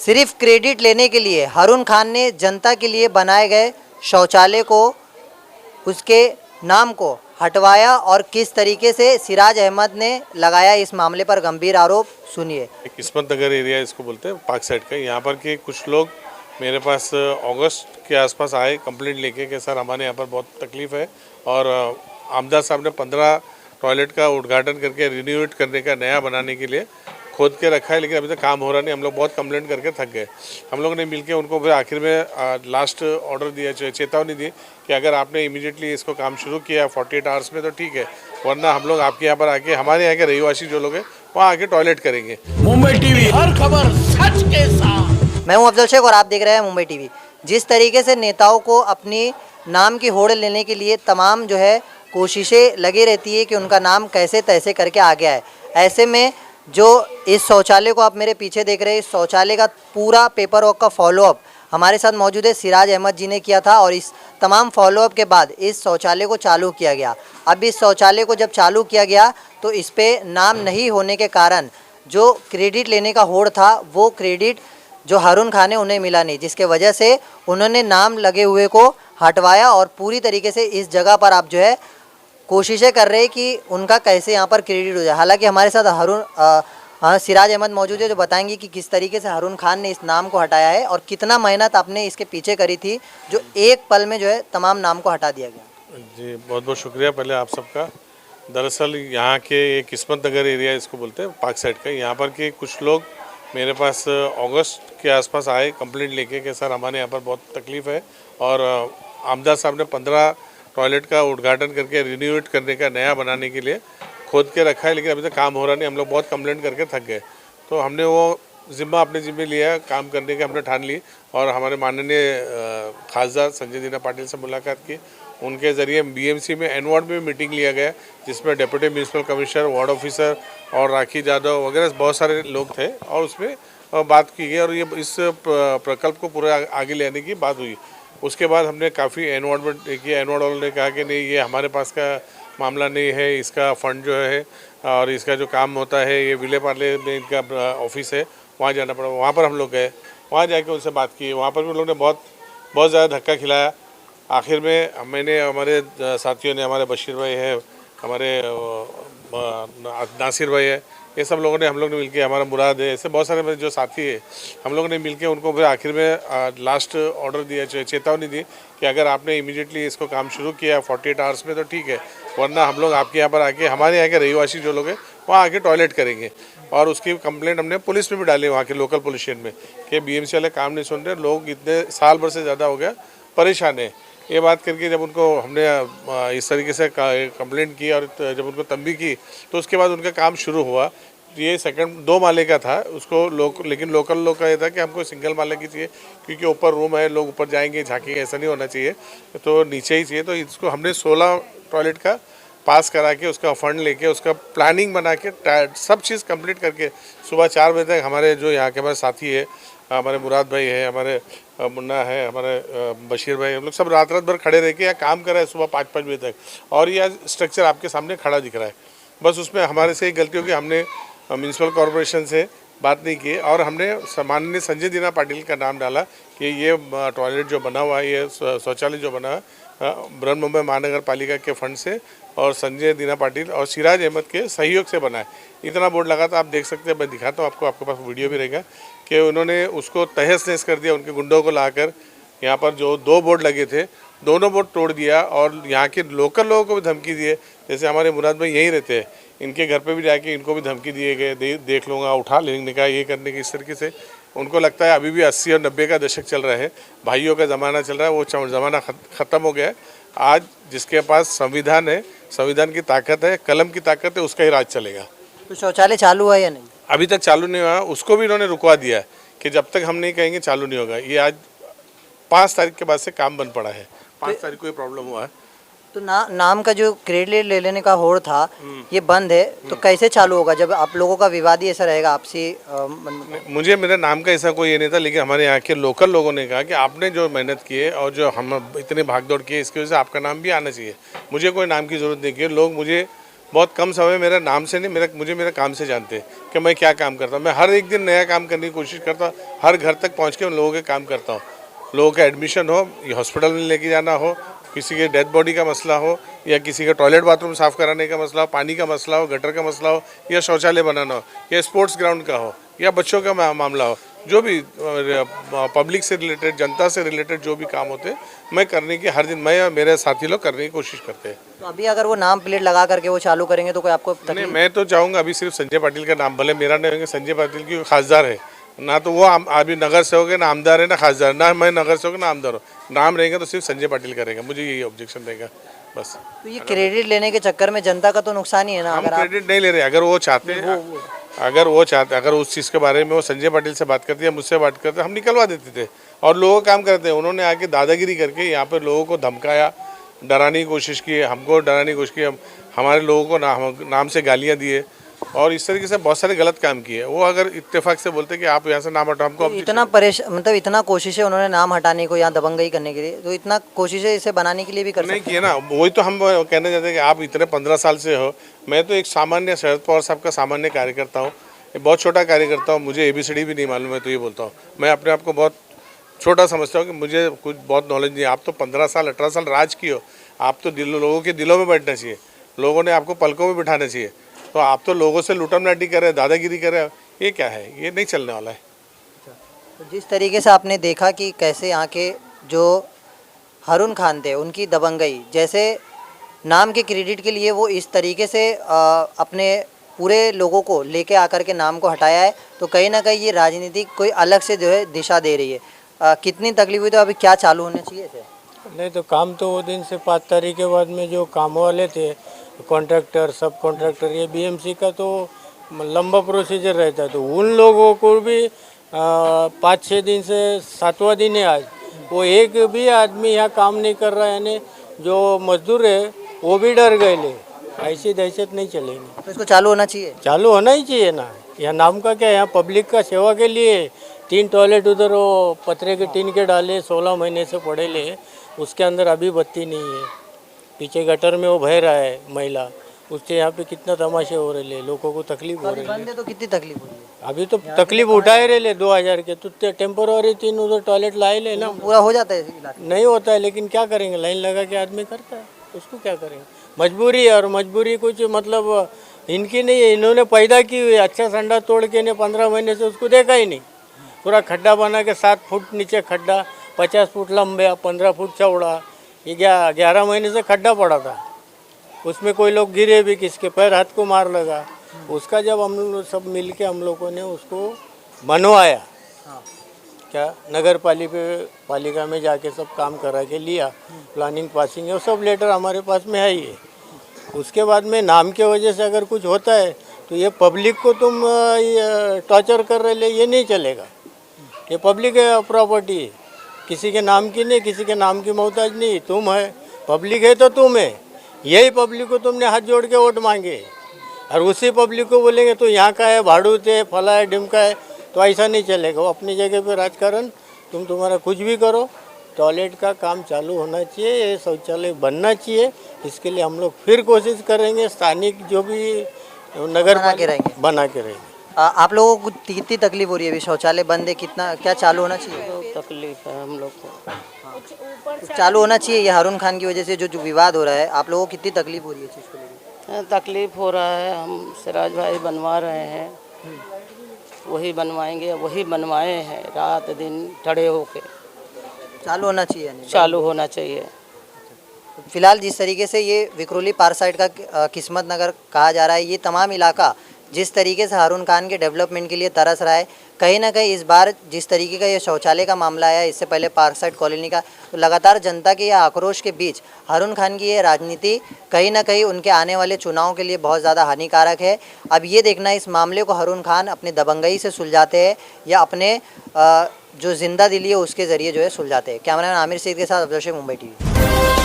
सिर्फ क्रेडिट लेने के लिए हारून खान ने जनता के लिए बनाए गए शौचालय को, उसके नाम को हटवाया और किस तरीके से सिराज अहमद ने लगाया इस मामले पर गंभीर आरोप। सुनिए। किस्मत नगर एरिया इसको बोलते हैं, पार्क साइड का। यहाँ पर के कुछ लोग मेरे पास अगस्त के आसपास आए कंप्लेंट लेके कि सर हमारे यहाँ पर बहुत तकलीफ़ है और आमदार साहब ने 15 टॉयलेट का उद्घाटन करके रिन्यूएट करने का नया बनाने के लिए खोद के रखा है, लेकिन अभी तक काम हो रहा नहीं। हम लोग बहुत कंप्लेंट करके थक गए। हम लोगों ने मिलके उनको फिर आखिर में लास्ट ऑर्डर दिया, चेतावनी दी कि अगर आपने इमीडिएटली इसको काम शुरू किया 48 आवर्स में तो ठीक है, वरना हम लोग आपके यहाँ पर आके, हमारे यहाँ के रहिवासी जो लोग हैं वहाँ आके टॉयलेट करेंगे। मुंबई टीवी, हर खबर सच के साथ। मैं हूं अफजल शेख और आप देख रहे हैं मुंबई टीवी। जिस तरीके से नेताओं को अपनी नाम की होड़ लेने के लिए तमाम जो है कोशिशें लगी रहती है कि उनका नाम कैसे तैसे करके आ गया है, ऐसे में जो इस शौचालय को आप मेरे पीछे देख रहे हैं, इस शौचालय का पूरा पेपर वर्क का फॉलोअप हमारे साथ मौजूद है सिराज अहमद जी ने किया था और इस तमाम फॉलोअप के बाद इस शौचालय को चालू किया गया। अब इस शौचालय को जब चालू किया गया तो इस पर नाम नहीं होने के कारण जो क्रेडिट लेने का होड़ था वो क्रेडिट जो हारून खान ने उन्हें मिला नहीं, जिसके वजह से उन्होंने नाम लगे हुए को हटवाया और पूरी तरीके से इस जगह पर आप जो है कोशिशें कर रहे हैं कि उनका कैसे यहाँ पर क्रेडिट हो जाए। हालांकि हमारे साथ सिराज अहमद मौजूद है जो बताएंगे कि किस तरीके से हारून खान ने इस नाम को हटाया है और कितना मेहनत आपने इसके पीछे करी थी जो एक पल में जो है तमाम नाम को हटा दिया गया। जी बहुत बहुत शुक्रिया पहले आप सबका। दरअसल यहाँ के किस्मत नगर एरिया इसको बोलते हैं, पार्क साइड का। यहाँ पर के कुछ लोग मेरे पास अगस्त के आसपास आए कंप्लेंट लेके कि सर हमारे यहाँ पर बहुत तकलीफ़ है और आमदार साहब ने 15 टॉयलेट का उद्घाटन करके रिन्यूएट करने का नया बनाने के लिए खोद के रखा है, लेकिन अभी तक काम हो रहा नहीं। हम लोग बहुत कंप्लेंट करके थक गए, तो हमने वो जिम्मा अपने जिम्मे लिया, काम करने के हमने ठान ली और हमारे माननीय खासदार संजय दीना पाटिल से मुलाकात की। उनके ज़रिए बीएमसी में एन वार्ड में मीटिंग लिया गया, जिसमें deputy municipal commissioner, ward officer और राखी यादव वगैरह बहुत सारे लोग थे और उसमें बात की गई और ये इस प्रकल्प को पूरा आगे ले आने की बात हुई। उसके बाद हमने काफ़ी एन वार्ड में किया। एन वार्ड वालों ने कहा कि नहीं, ये हमारे पास का मामला नहीं है, इसका फंड जो है और इसका जो काम होता है ये विले पार्ले में इनका ऑफिस है, वहाँ जाना पड़ा। वहाँ पर हम लोग गए, वहाँ जाके उनसे बात की। वहाँ पर भी उन लोगों ने बहुत ज़्यादा धक्का खिलाया। आखिर में मैंने, हमारे साथियों ने, हमारे बशीर भाई है, हमारे नासिर भाई है, ये सब लोगों ने, हम लोग ने मिलके, हमारा मुराद है, ऐसे बहुत सारे मेरे जो साथी है, हम लोगों ने मिलके उनको फिर आखिर में लास्ट ऑर्डर दिया, चेतावनी दी कि अगर आपने इमीडिएटली इसको काम शुरू किया 48 आवर्स में तो ठीक है, वरना हम लोग आपके यहाँ पर आके, हमारे यहाँ के रहिवासी जो लोग हैं वहाँ आके टॉयलेट करेंगे। और उसकी कंप्लेंट हमने पुलिस में भी डाली, वहाँ के लोकल पुलिस स्टेशन में, कि बीएमसी वाले काम नहीं सुन रहे, लोग इतने साल भर से ज़्यादा हो गया परेशान है। ये बात करके जब उनको हमने इस तरीके से कंप्लेंट की और जब उनको तंबी की तो उसके बाद उनका काम शुरू हुआ। ये सेकंड 2 माले का था, उसको लेकिन लोकल लोग का ये था कि हमको सिंगल माले की चाहिए, क्योंकि ऊपर रूम है, लोग ऊपर जाएंगे झांकेंगे, ऐसा नहीं होना चाहिए, तो नीचे ही चाहिए। तो इसको हमने 16 टॉयलेट का पास करा के, उसका फंड लेके, उसका प्लानिंग बना के, सब चीज़ कंप्लीट करके सुबह 4 बजे तक हमारे जो यहाँ के हमारे साथी है, हमारे मुराद भाई है, हमारे मुन्ना है, हमारे बशीर भाई, हम लोग सब रात भर खड़े रह के यहाँ काम कर रहे हैं सुबह 5-5 बजे तक। और ये स्ट्रक्चर आपके सामने खड़ा दिख रहा है। बस उसमें हमारे से एक गलती होगी, हमने म्यूनसिपल कॉरपोरेशन से बात नहीं की और हमने माननीय संजय दीना पाटिल का नाम डाला कि ये टॉयलेट जो बना हुआ है, ये शौचालय जो बना है बृहन मुंबई महानगर पालिका के फंड से और संजय दीना पाटिल और सिराज अहमद के सहयोग से बना है। इतना बोर्ड लगा था, आप देख सकते हैं, मैं दिखाता हूँ आपको, आपके पास वीडियो भी रहेगा, कि उन्होंने उसको तहस नहस कर दिया। उनके गुंडों को लाकर यहाँ पर जो 2 बोर्ड लगे थे, दोनों बोर्ड तोड़ दिया और यहाँ के लोकल लोगों को भी धमकी दिए। जैसे हमारे मुराद भाई यहीं रहते हैं, इनके घर पे भी जाके इनको भी धमकी दिए गए, देख लूँगा, उठा लेने का, ये करने की। इस तरीके से उनको लगता है अभी भी 80 और 90 का दशक चल रहा है, भाइयों का ज़माना चल रहा है, वो ज़माना ख़त्म हो गया है। आज जिसके पास संविधान है, संविधान की ताकत है, कलम की ताकत है, उसका ही राज चलेगा। तो शौचालय चालू हुआ या नहीं? अभी तक चालू नहीं हुआ, उसको भी इन्होंने रुकवा दिया है कि जब तक हम नहीं कहेंगे चालू नहीं होगा। ये आज 5 तारीख के बाद से काम बंद पड़ा है, 5 तारीख को ये प्रॉब्लम हुआ है। तो नाम का जो क्रेडिट ले लेने का होड़ था ये बंद है, तो कैसे चालू होगा जब आप लोगों का विवाद ही ऐसा रहेगा आपसी? मुझे मेरे नाम का ऐसा कोई ये नहीं था, लेकिन हमारे यहाँ के लोकल लोगों ने कहा कि आपने जो मेहनत की है और जो हम इतने भागदौड़ की है, इसकी वजह से आपका नाम भी आना चाहिए। मुझे कोई नाम की ज़रूरत नहीं है, लोग मुझे बहुत कम समय मेरा नाम से नहीं, मुझे मेरे काम से जानते हैं कि मैं क्या काम करता हूँ। मैं हर एक दिन नया काम करने की कोशिश करता हूँ, हर घर तक पहुँच के उन लोगों के काम करता हूँ। लोगों का एडमिशन हो, या हॉस्पिटल में लेके जाना हो, किसी के डेड बॉडी का मसला हो, या किसी का टॉयलेट बाथरूम साफ़ कराने का मसला हो, पानी का मसला हो, गटर का मसला हो, या शौचालय बनाना हो, या स्पोर्ट्स ग्राउंड का हो, या बच्चों का मामला हो, जो भी पब्लिक से रिलेटेड, जनता से रिलेटेड जो भी काम होते हैं, मैं करने की हर दिन, मैं और मेरे साथी लोग करने की कोशिश करते हैं। तो अभी अगर वो नाम प्लेट लगा करके वो चालू करेंगे तो कोई आपको नहीं, मैं तो चाहूँगा अभी सिर्फ संजय पाटिल का नाम, भले मेरा नहीं होंगे, संजय पाटिल की खासदार है ना, तो वो अभी नगर सेवक है ना, आमदार है ना खासदार, ना मैं नगर सेवक ना आमदार हो, नाम रहेगा तो सिर्फ संजय पाटिल करेगा, मुझे यही ऑब्जेक्शन रहेगा बस। तो ये क्रेडिट लेने के चक्कर में जनता का तो नुकसान ही है ना। हम अगर आप क्रेडिट नहीं ले रहे, अगर वो चाहते हैं, अगर उस चीज़ के बारे में वो संजय पाटिल से बात करते या मुझसे बात करते, हम निकलवा देते थे और लोगों का काम करते हैं। उन्होंने आके दादागिरी करके यहाँ पर लोगों को धमकाया, डराने की कोशिश की, हमको डराने की कोशिश की, हमारे लोगों को नाम से गालियाँ दिए और इस तरीके से बहुत सारे गलत काम किए। वो अगर इत्तेफाक से बोलते कि आप यहाँ से नाम हटाओ, हमको इतना मतलब इतना कोशिशें उन्होंने नाम हटाने को, यहाँ दबंगई करने के लिए, तो इतना कोशिशें इसे बनाने के लिए भी कर नहीं सकते किए ना। वही तो हम कहने चाहते हैं कि आप इतने 15 साल से हो, मैं तो एक सामान्य शरद पवार साहब का सामान्य कार्यकर्ता हूँ, बहुत छोटा कार्यकर्ता हूँ, मुझे ABCD भी नहीं मालूम है, तो ये बोलता हूँ मैं अपने आप को बहुत छोटा समझता हूँ कि मुझे कुछ बहुत नॉलेज नहीं है। आप तो 15 साल 18 साल राज की हो, आप तो लोगों के दिलों में बैठना चाहिए, लोगों ने आपको पलकों में बिठाना चाहिए, तो आप तो लोगों से लूटम नाटी कर रहे हैं, दादागिरी कर रहे हैं, ये क्या है? ये नहीं चलने वाला है। तो जिस तरीके से आपने देखा कि कैसे यहाँ के जो हारून खान थे उनकी दबंगई, जैसे नाम के क्रेडिट के लिए वो इस तरीके से अपने पूरे लोगों को लेके आकर के नाम को हटाया है, तो कहीं ना कहीं ये राजनीति कोई अलग से जो है दिशा दे रही है। कितनी तकलीफ हुई, तो अभी क्या चालू होने चाहिए थे? नहीं तो काम तो वो दिन से 5 तारीख के बाद में जो काम वाले थे, कॉन्ट्रैक्टर, सब कॉन्ट्रैक्टर, ये BMC का तो लंबा प्रोसीजर रहता है, तो उन लोगों को भी 5-6 दिन से 7वां दिन है आज, वो एक भी आदमी यहाँ काम नहीं कर रहा है, यानी जो मजदूर है वो भी डर गए ले। ऐसी दहशत नहीं चलेगी, तो इसको चालू होना चाहिए। चालू होना ही चाहिए ना। यहाँ नाम का क्या है, यहाँ पब्लिक का सेवा के लिए 3 टॉयलेट उधर वो पतरे के टीन के डाले, 16 महीने से पड़े ले, उसके अंदर अभी बत्ती नहीं है, पीछे गटर में वो बह रहा है महिला, उससे यहाँ पे कितना तमाशे हो रहे ले, लोगों को तकलीफ हो रही है। बंद है तो कितनी तकलीफ हो रही है? अभी तो तकलीफ उठाए रहे ले 2000 के, तो टेम्पोररी 3 उधर टॉयलेट लाए ले ना। पूरा हो जाता है इस इलाके में? नहीं होता है, लेकिन क्या करेंगे, लाइन लगा के आदमी करता है, उसको क्या करेंगे, मजबूरी है। और मजबूरी कुछ मतलब इनकी नहीं है, इन्होंने पैदा की हुई, अच्छा संडा तोड़ के ने 15 महीने से उसको देखा ही नहीं। पूरा खड्डा बना के 7 फुट नीचे खड्डा, 50 फुट लंबा, 15 फुट चौड़ा, ये 11 महीने से खड्डा पड़ा था, उसमें कोई लोग गिरे भी, किसके पैर हाथ को मार लगा। उसका जब हम लोग सब मिल के हम लोगों ने उसको बनवाया, क्या नगर पालिका में जाके सब काम करा के लिया, प्लानिंग पासिंग है, वो सब लेटर हमारे पास में है ही है। उसके बाद में नाम के वजह से अगर कुछ होता है तो ये पब्लिक को तुम टॉर्चर कर रहे ले, ये नहीं चलेगा। ये पब्लिक है, प्रॉपर्टी है, किसी के नाम की नहीं, किसी के नाम की मोहताज नहीं, तुम है, पब्लिक है तो तुम है। यही पब्लिक को तुमने हाथ जोड़ के वोट मांगे और उसी पब्लिक को बोलेंगे तो यहाँ का है, भाड़ूत है, फला है, ढिमका है, तो ऐसा नहीं चलेगा। वो अपनी जगह पे राजकारण, तुम्हारा कुछ भी करो, टॉयलेट का काम चालू होना चाहिए, ये शौचालय बनना चाहिए। इसके लिए हम लोग फिर कोशिश करेंगे, स्थानिक जो भी नगर बना के रहेंगे। बना के रहेंगे। आप लोगों को कितनी तकलीफ हो रही है? अभी शौचालय बंद है, कितना क्या चालू होना चाहिए? तकलीफ है हम लोग को, चालू होना चाहिए। ये हारून खान की वजह से जो विवाद हो रहा है, आप लोगों को कितनी तकलीफ हो रही है इस चीज़ को लेकर? तकलीफ हो रहा है, हम सिराज भाई बनवा रहे हैं, वही बनवाएंगे, वही बनवाए हैं, रात दिन खड़े होके। चालू होना चाहिए यानी? चालू होना चाहिए। फिलहाल जिस तरीके से ये विक्रोली पार साइड का किस्मत नगर कहा जा रहा है, ये तमाम इलाका जिस तरीके से हारून खान के डेवलपमेंट के लिए तरस रहा है, कहीं ना कहीं इस बार जिस तरीके का ये शौचालय का मामला आया, इससे पहले पार्क साइड कॉलोनी का, तो लगातार जनता के यह आक्रोश के बीच हारून खान की ये राजनीति कहीं ना कहीं उनके आने वाले चुनाव के लिए बहुत ज़्यादा हानिकारक है। अब ये देखना इस मामले को हारून खान अपने दबंगई से सुलझाते हैं या अपने जो जिंदा दिली है उसके ज़रिए जो है सुलझाते हैं। कैमरामैन आमिर सईद के साथ अब्दुल शेख, मुंबई TV।